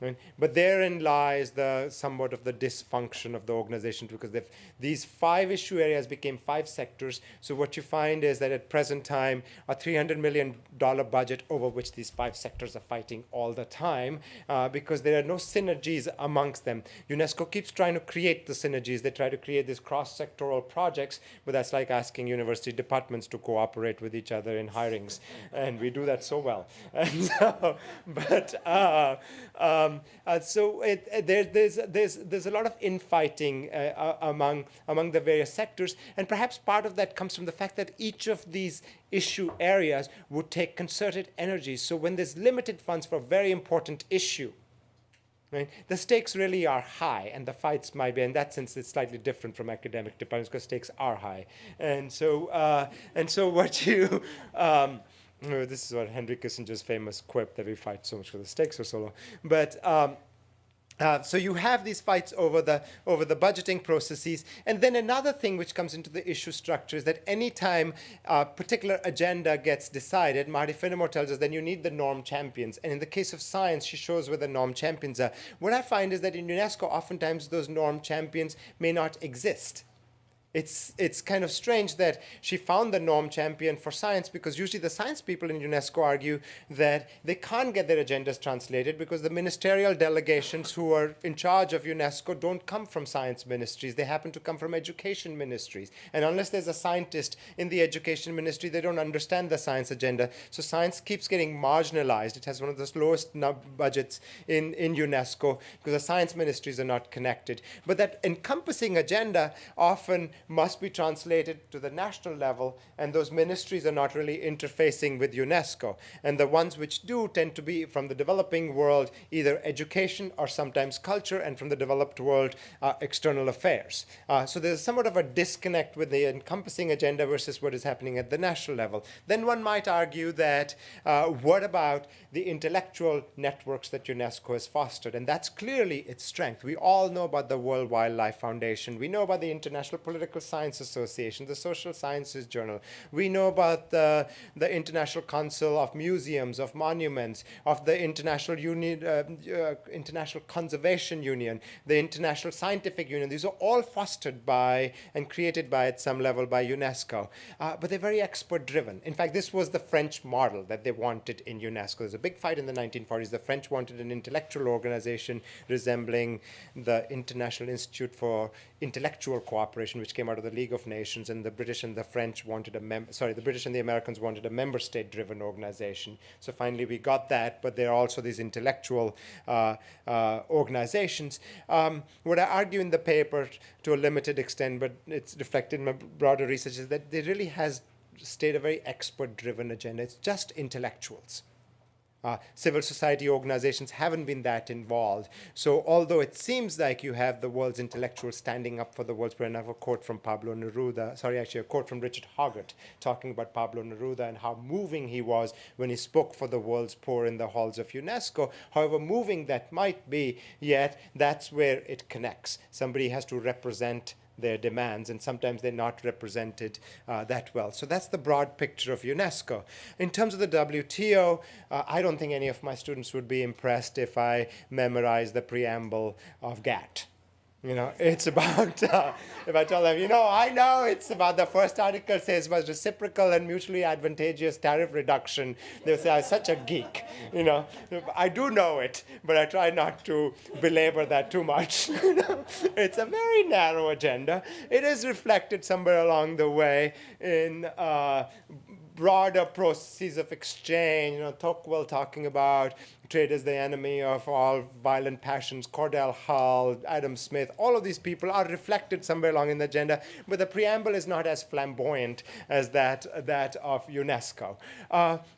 Right? But therein lies somewhat of the dysfunction of the organization, because these 5 issue areas became 5 sectors. So what you find is that at present time, a $300 million budget over which these 5 sectors are fighting all the time, because there are no synergies amongst them. UNESCO keeps trying to create the synergies. They try to create these cross-sectoral projects, but that's like asking university departments to cooperate with each other in hirings, and we do that so well. And so, but there's a lot of infighting among the various sectors, and perhaps part of that comes from the fact that each of these issue areas would take concerted energy. So when there's limited funds for a very important issue, right, the stakes really are high, and the fights might be, in that sense, it's slightly different from academic departments because stakes are high. And so what you this is what Henry Kissinger's famous quip that we fight so much because the stakes are so low. But so you have these fights over the budgeting processes. And then another thing which comes into the issue structure is that any time a particular agenda gets decided, Marty Finnemore tells us, then you need the norm champions. And in the case of science, she shows where the norm champions are. What I find is that in UNESCO, oftentimes those norm champions may not exist. It's kind of strange that she found the norm champion for science, because usually the science people in UNESCO argue that they can't get their agendas translated because the ministerial delegations who are in charge of UNESCO don't come from science ministries. They happen to come from education ministries. And unless there's a scientist in the education ministry, they don't understand the science agenda. So science keeps getting marginalized. It has one of the lowest budgets in UNESCO because the science ministries are not connected. But that encompassing agenda often must be translated to the national level, and those ministries are not really interfacing with UNESCO. And the ones which do tend to be from the developing world, either education or sometimes culture, and from the developed world, external affairs. So there's somewhat of a disconnect with the encompassing agenda versus what is happening at the national level. Then one might argue that what about the intellectual networks that UNESCO has fostered? And that's clearly its strength. We all know about the World Wildlife Foundation. We know about the International Political Science Association, the Social Sciences Journal. We know about the International Council of Museums, of Monuments, of the International Conservation Union, the International Scientific Union. These are all fostered by and created by, at some level, by UNESCO. But they're very expert-driven. In fact, this was the French model that they wanted in UNESCO. There's a big fight in the 1940s. The French wanted an intellectual organization resembling the International Institute for Intellectual Cooperation, which came out of the League of Nations, and the British and the French wanted the British and the Americans wanted a member state-driven organization. So finally we got that, but there are also these intellectual organizations. What I argue in the paper to a limited extent, but it's reflected in my broader research, is that there really has stayed a very expert-driven agenda. It's just intellectuals. Civil society organizations haven't been that involved. So although it seems like you have the world's intellectuals standing up for the world's poor, and I have a quote from a quote from Richard Hoggart talking about Pablo Neruda and how moving he was when he spoke for the world's poor in the halls of UNESCO. However moving that might be, yet that's where it connects. Somebody has to represent their demands, and sometimes they're not represented that well. So that's the broad picture of UNESCO. In terms of the WTO, I don't think any of my students would be impressed if I memorize the preamble of GATT. It's about, if I tell them, I know it's about the first article says about reciprocal and mutually advantageous tariff reduction. They'll say, I'm such a geek. I do know it, but I try not to belabor that too much. It's a very narrow agenda. It is reflected somewhere along the way in broader processes of exchange. Tocqueville talking about trade as the enemy of all violent passions, Cordell Hull, Adam Smith, all of these people are reflected somewhere along in the agenda, but the preamble is not as flamboyant as that of UNESCO.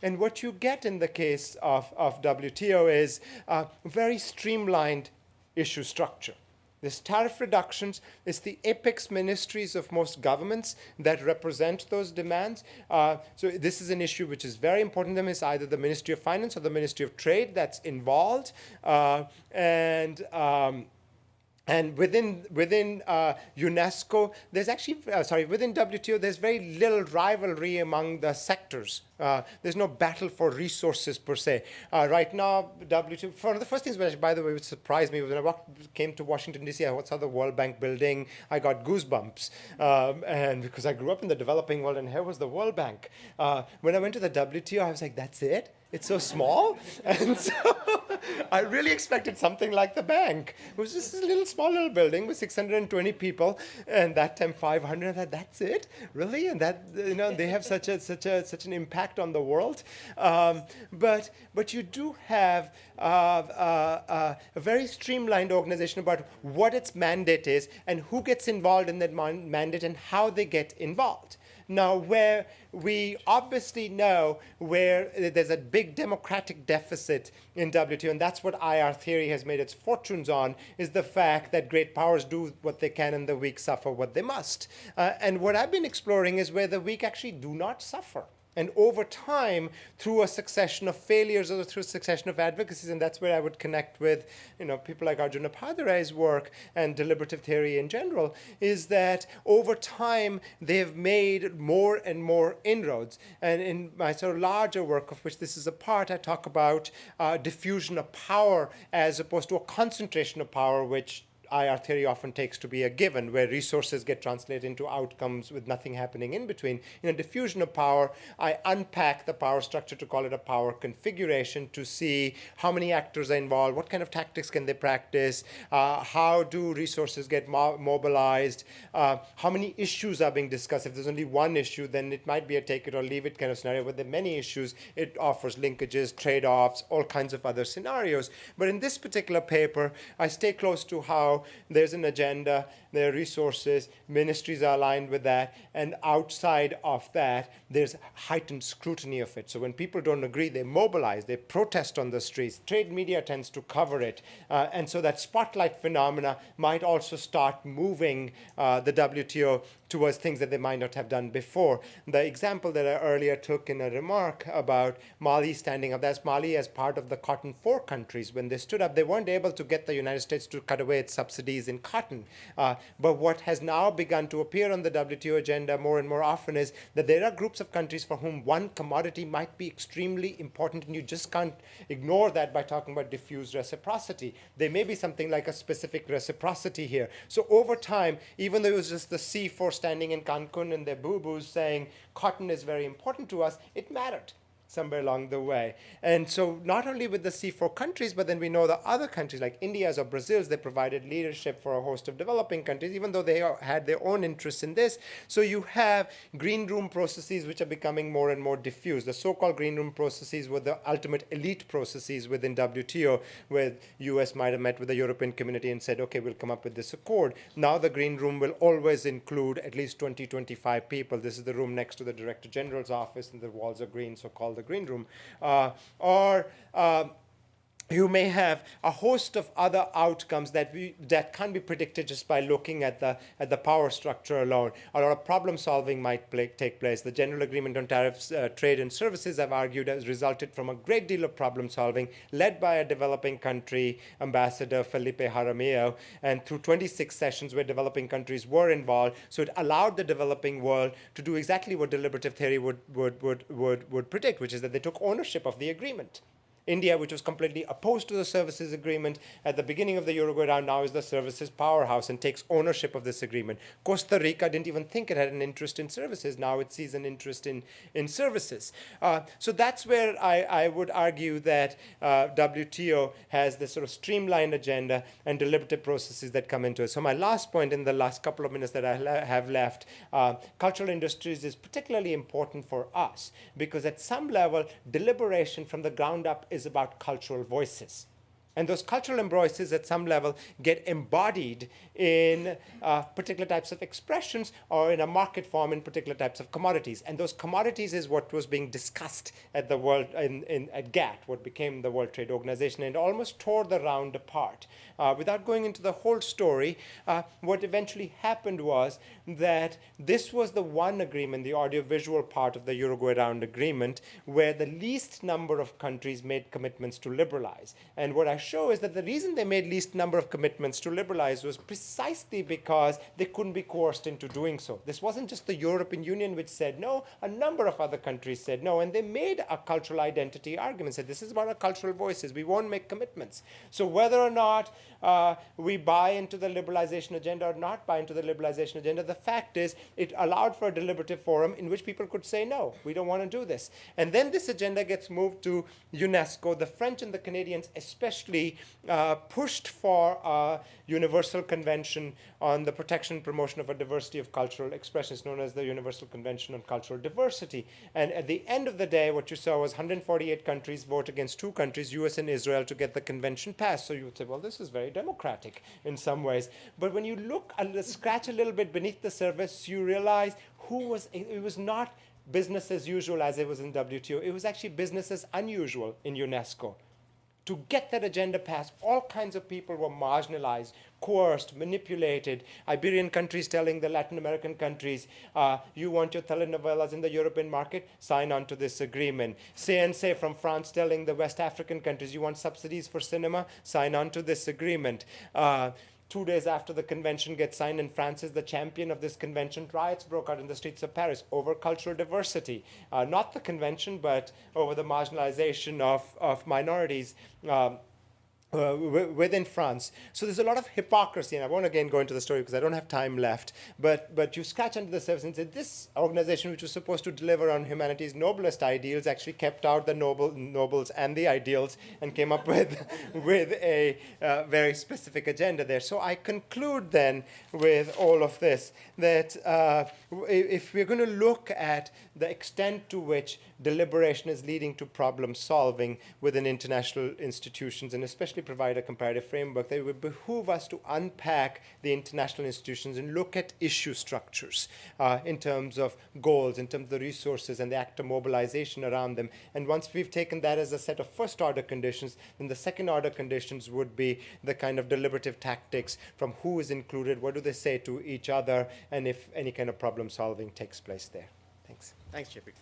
And what you get in the case of WTO is a very streamlined issue structure. This tariff reductions is the apex ministries of most governments that represent those demands. So this is an issue which is very important to them. It's either the Ministry of Finance or the Ministry of Trade that's involved. And within UNESCO, there's actually within WTO, there's very little rivalry among the sectors. There's no battle for resources per se. Right now, WTO. One of the first things, which by the way, which surprised me, was when I came to Washington D.C. I saw the World Bank building. I got goosebumps, and because I grew up in the developing world, and here was the World Bank. When I went to the WTO, I was like, "That's it? It's so small," and so I really expected something like the bank. It was just a small little building with 620 people, and that time 500. I thought, that's it, really, and that they have such an impact on the world. But you do have a very streamlined organization about what its mandate is and who gets involved in that mandate and how they get involved. Now, where we obviously know where there's a big democratic deficit in WTO, and that's what IR theory has made its fortunes on, is the fact that great powers do what they can and the weak suffer what they must. And what I've been exploring is where the weak actually do not suffer. And over time, through a succession of failures or through a succession of advocacies, and that's where I would connect with people like Arjuna Padurai's work and deliberative theory in general, is that over time, they've made more and more inroads. And in my sort of larger work, of which this is a part, I talk about diffusion of power as opposed to a concentration of power, which IR theory often takes to be a given, where resources get translated into outcomes with nothing happening in between. In a diffusion of power, I unpack the power structure to call it a power configuration to see how many actors are involved, what kind of tactics can they practice, how do resources get mobilized, how many issues are being discussed. If there's only one issue, then it might be a take it or leave it kind of scenario. But there are many issues. It offers linkages, trade-offs, all kinds of other scenarios. But in this particular paper, I stay close to how there's an agenda, there are resources, ministries are aligned with that, and outside of that, there's heightened scrutiny of it. So when people don't agree, they mobilize, they protest on the streets. Trade media tends to cover it. And so that spotlight phenomena might also start moving the WTO towards things that they might not have done before. The example that I earlier took in a remark about Mali standing up, that's Mali as part of the Cotton 4 countries. When they stood up, they weren't able to get the United States to cut away its subsidies in cotton. But what has now begun to appear on the WTO agenda more and more often is that there are groups of countries for whom one commodity might be extremely important, and you just can't ignore that by talking about diffuse reciprocity. There may be something like a specific reciprocity here. So over time, even though it was just the C4 standing in Cancun and their boo-boos saying cotton is very important to us, it mattered somewhere along the way. And so not only with the C4 countries, but then we know the other countries like India's or Brazil's, they provided leadership for a host of developing countries, even though they had their own interests in this. So you have green room processes which are becoming more and more diffuse. The so-called green room processes were the ultimate elite processes within WTO, where US might have met with the European community and said, okay, we'll come up with this accord. Now the green room will always include at least 20, 25 people. This is the room next to the Director General's office, and the walls are green, so called the green room, or you may have a host of other outcomes that can't be predicted just by looking at the power structure alone. A lot of problem solving might take place. The General Agreement on Tariffs, Trade and Services, I've argued, has resulted from a great deal of problem solving led by a developing country ambassador, Felipe Jaramillo, and through 26 sessions where developing countries were involved. So it allowed the developing world to do exactly what deliberative theory would predict, which is that they took ownership of the agreement. India, which was completely opposed to the services agreement at the beginning of the Uruguay round, now is the services powerhouse and takes ownership of this agreement. Costa Rica didn't even think it had an interest in services. Now it sees an interest in services. So that's where I would argue that WTO has this sort of streamlined agenda and deliberative processes that come into it. So my last point in the last couple of minutes that I have left, cultural industries is particularly important for us because at some level, deliberation from the ground up is about cultural voices. And those cultural voices at some level get embodied in particular types of expressions or in a market form in particular types of commodities. And those commodities is what was being discussed at the world at GATT, what became the World Trade Organization, and almost tore the round apart. Without going into the whole story, what eventually happened was that this was the one agreement, the audiovisual part of the Uruguay Round agreement, where the least number of countries made commitments to liberalize. And what I show is that the reason they made least number of commitments to liberalize was precisely because they couldn't be coerced into doing so. This wasn't just the European Union which said no, a number of other countries said no, and they made a cultural identity argument, said this is about our cultural voices, we won't make commitments. So whether or not we buy into the liberalization agenda or not buy into the liberalization agenda, the fact is it allowed for a deliberative forum in which people could say no, we don't want to do this. And then this agenda gets moved to UNESCO. The French and the Canadians especially pushed for a universal convention on the protection and promotion of a diversity of cultural expressions, known as the Universal Convention on Cultural Diversity. And at the end of the day, what you saw was 148 countries vote against 2 countries, US and Israel, to get the convention passed. So you would say, well, this is very democratic in some ways. But when you look, scratch a little bit beneath the surface, you realize it was not business as usual as it was in WTO. It was actually business as unusual in UNESCO. To get that agenda passed, all kinds of people were marginalized, coerced, manipulated. Iberian countries telling the Latin American countries, you want your telenovelas in the European market? Sign on to this agreement. CNC from France telling the West African countries, you want subsidies for cinema? Sign on to this agreement. 2 days after the convention gets signed, and France is the champion of this convention, riots broke out in the streets of Paris over cultural diversity. Not the convention, but over the marginalization of minorities within France. So there's a lot of hypocrisy, and I won't again go into the story because I don't have time left, but you scratch under the surface and say this organization, which was supposed to deliver on humanity's noblest ideals, actually kept out the nobles and the ideals and came up with a very specific agenda there. So I conclude then with all of this, that if we're going to look at the extent to which deliberation is leading to problem solving within international institutions, and especially provide a comparative framework, that it would behoove us to unpack the international institutions and look at issue structures in terms of goals, in terms of the resources and the actor mobilization around them. And once we've taken that as a set of first order conditions, then the second order conditions would be the kind of deliberative tactics from who is included, what do they say to each other, and if any kind of problem solving takes place there. Thanks. Thanks, JP.